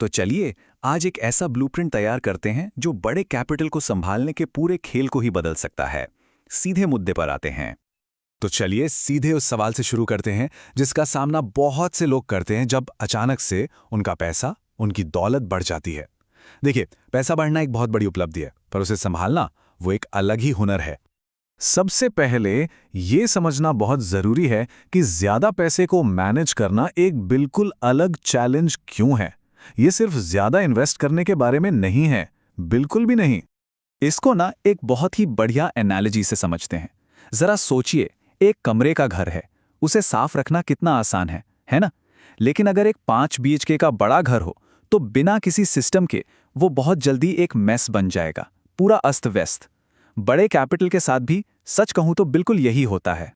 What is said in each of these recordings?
तो चलिए आज एक ऐसा ब्लूप्रिंट तैयार करते हैं जो बड़े कैपिटल को संभालने के पूरे खेल को ही बदल सकता है। सीधे मुद्दे पर आते हैं। तो चलिए सीधे उस सवाल से शुरू करते हैं जिसका सामना बहुत से लोग करते हैं जब अचानक से उनका पैसा, उनकी दौलत बढ़ जाती है। देखिए, पैसा बढ़ना एक बहुत बड़ी उपलब्धि है, पर उसे संभालना वो एक अलग ही हुनर है। सबसे पहले ये समझना बहुत जरूरी है कि ज्यादा पैसे को मैनेज करना एक बिल्कुल अलग चैलेंज क्यों है। ये सिर्फ ज्यादा इन्वेस्ट करने के बारे में नहीं है, बिल्कुल भी नहीं। इसको ना एक बहुत ही बढ़िया एनालॉजी से समझते हैं। जरा सोचिए, एक कमरे का घर है, उसे साफ रखना कितना आसान है ना? लेकिन अगर एक 5 बीएचके का बड़ा घर हो तो बिना किसी सिस्टम के वो बहुत जल्दी एक मेस बन जाएगा, पूरा अस्त व्यस्त। बड़े कैपिटल के साथ भी सच कहूं तो बिल्कुल यही होता है।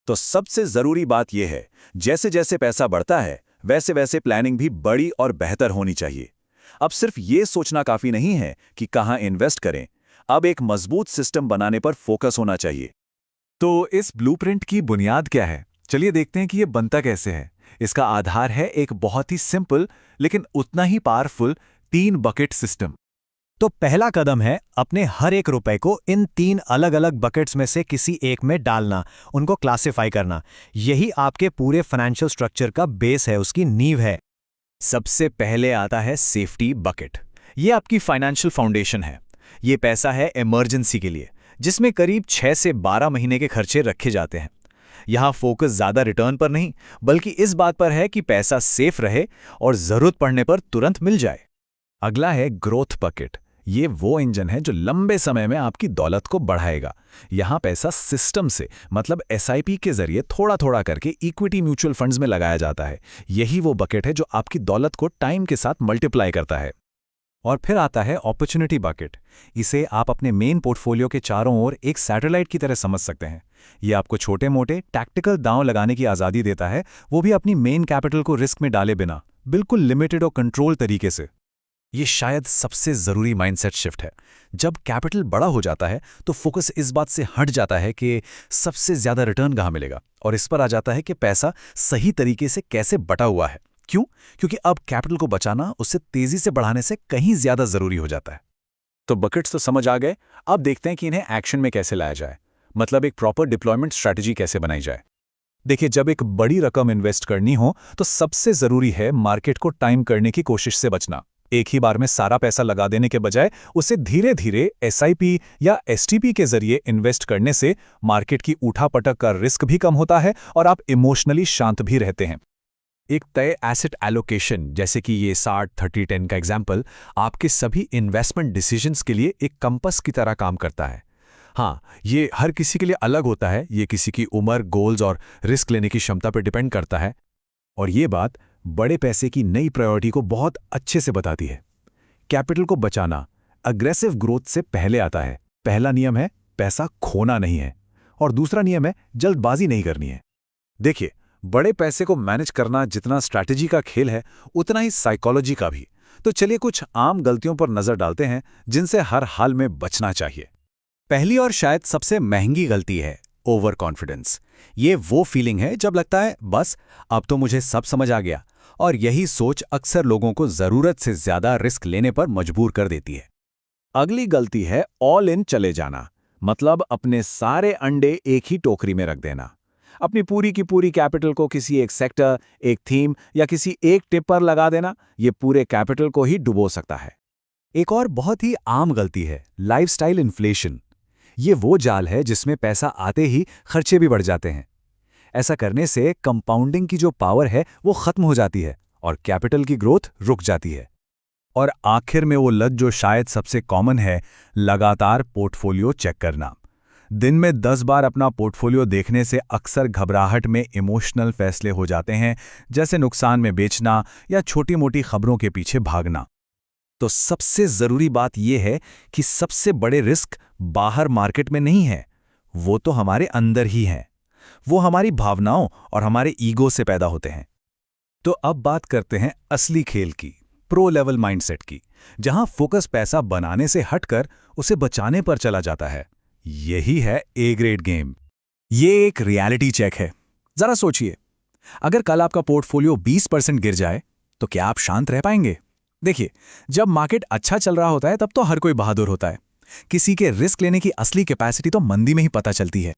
तो सबसे जरूरी बात यह है, जैसे जैसे पैसा बढ़ता है वैसे वैसे प्लानिंग भी बड़ी और बेहतर होनी चाहिए। अब सिर्फ ये सोचना काफी नहीं है कि कहां इन्वेस्ट करें, अब एक मजबूत सिस्टम बनाने पर फोकस होना चाहिए। तो इस ब्लूप्रिंट की बुनियाद क्या है? चलिए देखते हैं कि ये बनता कैसे है। इसका आधार है एक बहुत ही सिंपल लेकिन उतना ही पावरफुल 3 बकेट सिस्टम। तो पहला कदम है अपने हर एक रुपए को इन 3 अलग अलग बकेट्स में से किसी एक में डालना, उनको क्लासिफाई करना। यही आपके पूरे फाइनेंशियल स्ट्रक्चर का बेस है, उसकी नींव है। सबसे पहले आता है सेफ्टी बकेट। ये आपकी फाइनेंशियल फाउंडेशन है। ये पैसा है इमरजेंसी के लिए, जिसमें करीब 6 से 12 महीने के खर्चे रखे जाते हैं। यहाँ फोकस ज्यादा रिटर्न पर नहीं, बल्कि इस बात पर है कि पैसा सेफ रहे और जरूरत पड़ने पर तुरंत मिल जाए। अगला है ग्रोथ बकेट। ये वो इंजन है जो लंबे समय में आपकी दौलत को बढ़ाएगा। यहाँ पैसा सिस्टम से, मतलब एसआईपी के जरिए थोड़ा थोड़ा करके इक्विटी म्यूचुअल फंड्स में लगाया जाता है। यही वो बकेट है जो आपकी दौलत को टाइम के साथ मल्टीप्लाई करता है। और फिर आता है अपॉर्चुनिटी बकेट। इसे आप अपने मेन पोर्टफोलियो के चारों ओर एक सैटेलाइट की तरह समझ सकते हैं। ये आपको छोटे मोटे टैक्टिकल दांव लगाने की आज़ादी देता है, वो भी अपनी मेन कैपिटल को रिस्क में डाले बिना, बिल्कुल लिमिटेड और कंट्रोल तरीके से। ये शायद सबसे ज़रूरी माइंडसेट शिफ्ट है। जब कैपिटल बड़ा हो जाता है तो फोकस इस बात से हट जाता है कि सबसे ज़्यादा रिटर्न कहाँ मिलेगा, और इस पर आ जाता है कि पैसा सही तरीके से कैसे बटा हुआ है। क्यों? क्योंकि अब कैपिटल को बचाना उससे तेज़ी से बढ़ाने से कहीं ज़्यादा ज़रूरी हो जाता है। तो बकेट्स तो समझ आ गए, अब देखते हैं कि इन्हें एक्शन में कैसे लाया जाए, मतलब एक प्रॉपर डिप्लॉयमेंट स्ट्रैटेजी कैसे बनाई जाए। देखिए, जब एक बड़ी रकम इन्वेस्ट करनी हो तो सबसे ज़रूरी है मार्केट को टाइम करने की कोशिश से बचना। एक ही बार में सारा पैसा लगा देने के बजाय उसे धीरे धीरे एसआईपी या एसटीपी के जरिए इन्वेस्ट करने से मार्केट की उठापटक का रिस्क भी कम होता है और आप इमोशनली शांत भी रहते हैं। एक तय एसेट एलोकेशन, जैसे कि ये 60-30-10 का एग्जाम्पल, आपके सभी इन्वेस्टमेंट डिसीजंस के लिए एक कंपस की तरह काम करता है। हाँ, ये हर किसी के लिए अलग होता है, ये किसी की उम्र, गोल्स और रिस्क लेने की क्षमता पर डिपेंड करता है। और ये बात बड़े पैसे की नई प्रायोरिटी को बहुत अच्छे से बताती है। कैपिटल को बचाना अग्रेसिव ग्रोथ से पहले आता है। पहला नियम है पैसा खोना नहीं है, और दूसरा नियम है जल्दबाजी नहीं करनी है। देखिए, बड़े पैसे को मैनेज करना जितना स्ट्रैटेजी का खेल है, उतना ही साइकोलॉजी का भी। तो चलिए कुछ आम गलतियों पर नजर डालते हैं जिनसे हर हाल में बचना चाहिए। पहली और शायद सबसे महंगी गलती है ओवर कॉन्फिडेंस। ये वो फीलिंग है जब लगता है बस अब तो मुझे सब समझ आ गया, और यही सोच अक्सर लोगों को जरूरत से ज्यादा रिस्क लेने पर मजबूर कर देती है। अगली गलती है ऑल इन चले जाना, मतलब अपने सारे अंडे एक ही टोकरी में रख देना। अपनी पूरी की पूरी कैपिटल को किसी एक सेक्टर, एक थीम या किसी एक टिप पर लगा देना, ये पूरे कैपिटल को ही डुबो सकता है। एक और बहुत ही आम गलती है लाइफस्टाइल इन्फ्लेशन। ये वो जाल है जिसमें पैसा आते ही खर्चे भी बढ़ जाते हैं। ऐसा करने से कंपाउंडिंग की जो पावर है वो खत्म हो जाती है और कैपिटल की ग्रोथ रुक जाती है। और आखिर में वो लत जो शायद सबसे कॉमन है, लगातार पोर्टफोलियो चेक करना। दिन में 10 बार अपना पोर्टफोलियो देखने से अक्सर घबराहट में इमोशनल फैसले हो जाते हैं, जैसे नुकसान में बेचना या छोटी मोटी खबरों के पीछे भागना। तो सबसे जरूरी बात यह है कि सबसे बड़े रिस्क बाहर मार्केट में नहीं है, वो तो हमारे अंदर ही हैं। वो हमारी भावनाओं और हमारे ईगो से पैदा होते हैं। तो अब बात करते हैं असली खेल की, प्रो लेवल माइंडसेट की, जहां फोकस पैसा बनाने से हटकर उसे बचाने पर चला जाता है। यही है ए ग्रेड गेम। ये एक रियलिटी चेक है। जरा सोचिए, अगर कल आपका पोर्टफोलियो 20% गिर जाए तो क्या आप शांत रह पाएंगे? देखिए, जब मार्केट अच्छा चल रहा होता है तब तो हर कोई बहादुर होता है। किसी के रिस्क लेने की असली कैपेसिटी तो मंदी में ही पता चलती है।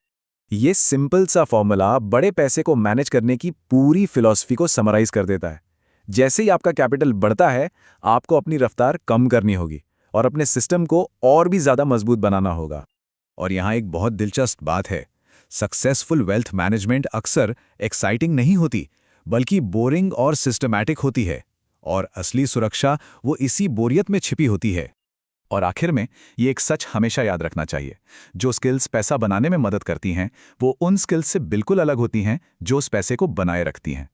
ये सिंपल सा फॉर्मूला बड़े पैसे को मैनेज करने की पूरी फिलॉसफी को समराइज कर देता है। जैसे ही आपका कैपिटल बढ़ता है, आपको अपनी रफ्तार कम करनी होगी और अपने सिस्टम को और भी ज्यादा मजबूत बनाना होगा। और यहाँ एक बहुत दिलचस्प बात है, सक्सेसफुल वेल्थ मैनेजमेंट अक्सर एक्साइटिंग नहीं होती, बल्कि बोरिंग और सिस्टमैटिक होती है। और असली सुरक्षा वो इसी बोरियत में छिपी होती है। और आखिर में ये एक सच हमेशा याद रखना चाहिए, जो स्किल्स पैसा बनाने में मदद करती हैं वो उन स्किल्स से बिल्कुल अलग होती हैं जो उस पैसे को बनाए रखती हैं।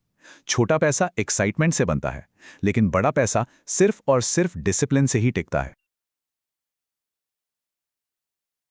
छोटा पैसा एक्साइटमेंट से बनता है, लेकिन बड़ा पैसा सिर्फ और सिर्फ डिसिप्लिन से ही टिकता है।